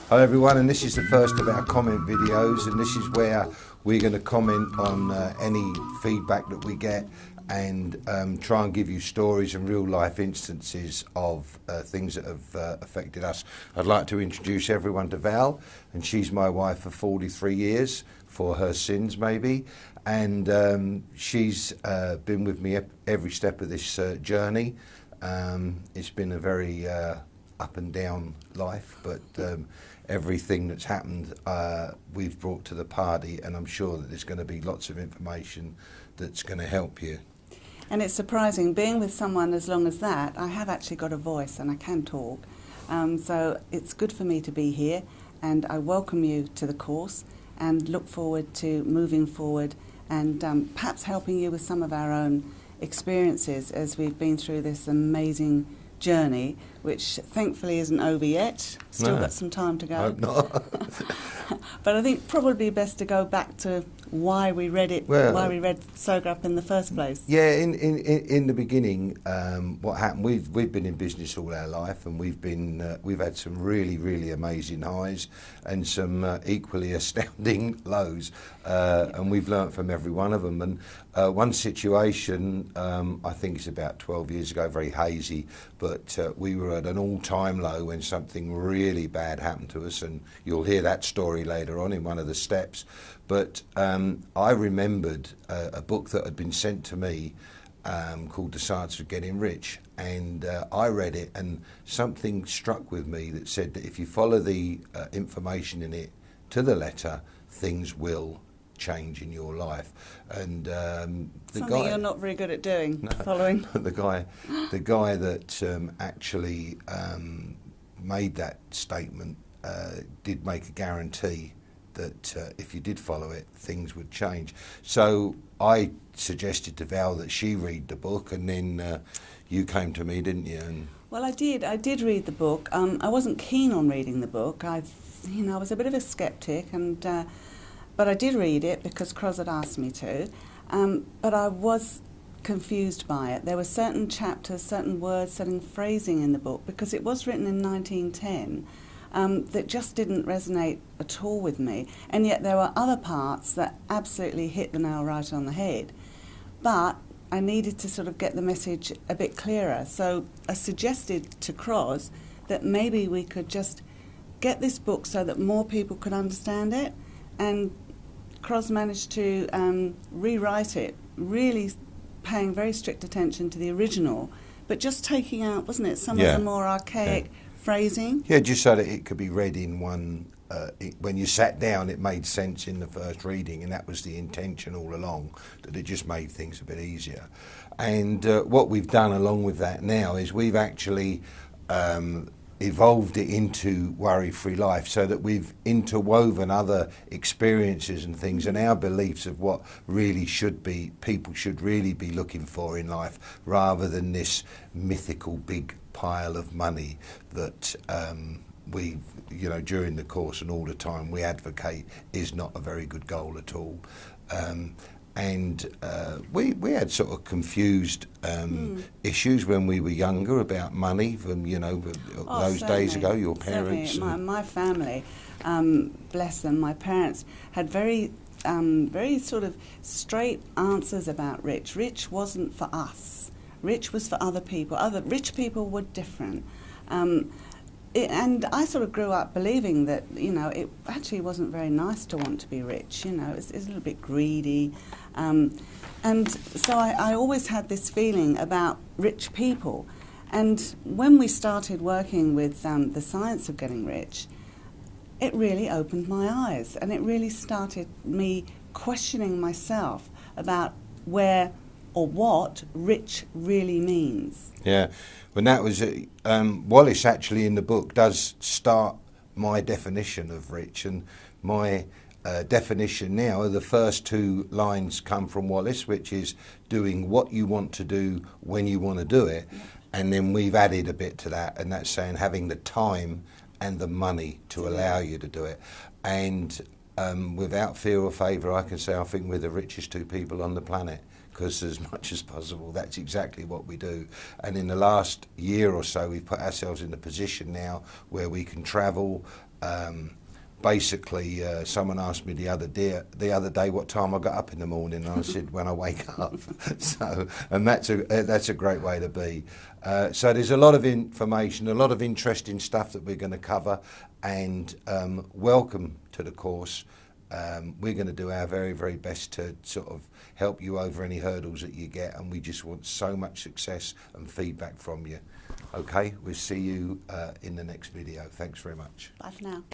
Hello everyone, and this is the first of our comment videos, and this is where we're going to comment on any feedback that we get and try and give you stories and real life instances of things that have affected us. I'd like to introduce everyone to Val, and she's my wife for 43 years, for her sins maybe, and she's been with me every step of this journey. It's been a very up and down life, but everything that's happened we've brought to the party, and I'm sure that there's going to be lots of information that's going to help you. And it's surprising, being with someone as long as that, I have actually got a voice and I can talk. So it's good for me to be here, and I welcome you to the course and look forward to moving forward and perhaps helping you with some of our own experiences as we've been through this amazing journey, which thankfully isn't over yet. Still got some time to go. Hope not. But I think probably best to go back to why we read it, why we read Soga Up in the first place. Yeah, in the beginning, what happened? We've been in business all our life, and we've had some really amazing highs and some equally astounding lows, and we've learnt from every one of them. And one situation, I think it's about 12 years ago, very hazy, but we were at an all-time low when something really bad happened to us, and you'll hear that story later on in one of the steps. But I remembered a book that had been sent to me called The Science of Getting Rich, and I read it, and something struck with me that said that if you follow the information in it to the letter, things will change in your life. And something you're not very good at doing, following. the guy that actually made that statement did make a guarantee that if you did follow it, things would change. So I suggested to Val that she read the book, and then you came to me, didn't you? And well, I did read the book. I wasn't keen on reading the book. I was a bit of a skeptic, and but I did read it because Cros had asked me to. But I was confused by it. There were certain chapters, certain words, certain phrasing in the book, because it was written in 1910. That just didn't resonate at all with me, and yet there were other parts that absolutely hit the nail right on the head. But I needed to sort of get the message a bit clearer, so I suggested to Cros that maybe we could just get this book so that more people could understand it, and Cros managed to rewrite it, really paying very strict attention to the original, but just taking out, wasn't it, some of the more archaic phrasing? Yeah, just so that it could be read in one, when you sat down it made sense in the first reading, and that was the intention all along, that it just made things a bit easier. And what we've done along with that now is we've actually evolved it into Worry-Free Life, so that we've interwoven other experiences and things and our beliefs of what really should be, people should really be looking for in life, rather than this mythical big pile of money that we, during the course and all the time we advocate is not a very good goal at all. And we had sort of confused issues when we were younger about money from, those days ago, your parents. My family, bless them, my parents had very sort of straight answers about rich. Rich wasn't for us. Rich was for other people. Other rich people were different. And I sort of grew up believing that, it actually wasn't very nice to want to be rich. It's a little bit greedy. And so I always had this feeling about rich people. And when we started working with the science of getting rich, it really opened my eyes, and it really started me questioning myself about where or what rich really means. Yeah, when that was Wallace actually in the book does start my definition of rich, and my definition now, the first two lines come from Wallace, which is doing what you want to do when you want to do it, and then we've added a bit to that, and that's saying having the time and the money to allow you to do it. And without fear or favour, I can say I think we're the richest two people on the planet, because as much as possible, that's exactly what we do. And in the last year or so, we've put ourselves in a position now where we can travel. Basically, someone asked me the other day what time I got up in the morning, and I said when I wake up. So, and that's a great way to be. So there's a lot of information, a lot of interesting stuff that we're going to cover, and welcome to the course. We're going to do our very, very best to sort of help you over any hurdles that you get, and we just want so much success and feedback from you. Okay, we'll see you in the next video. Thanks very much. Bye for now.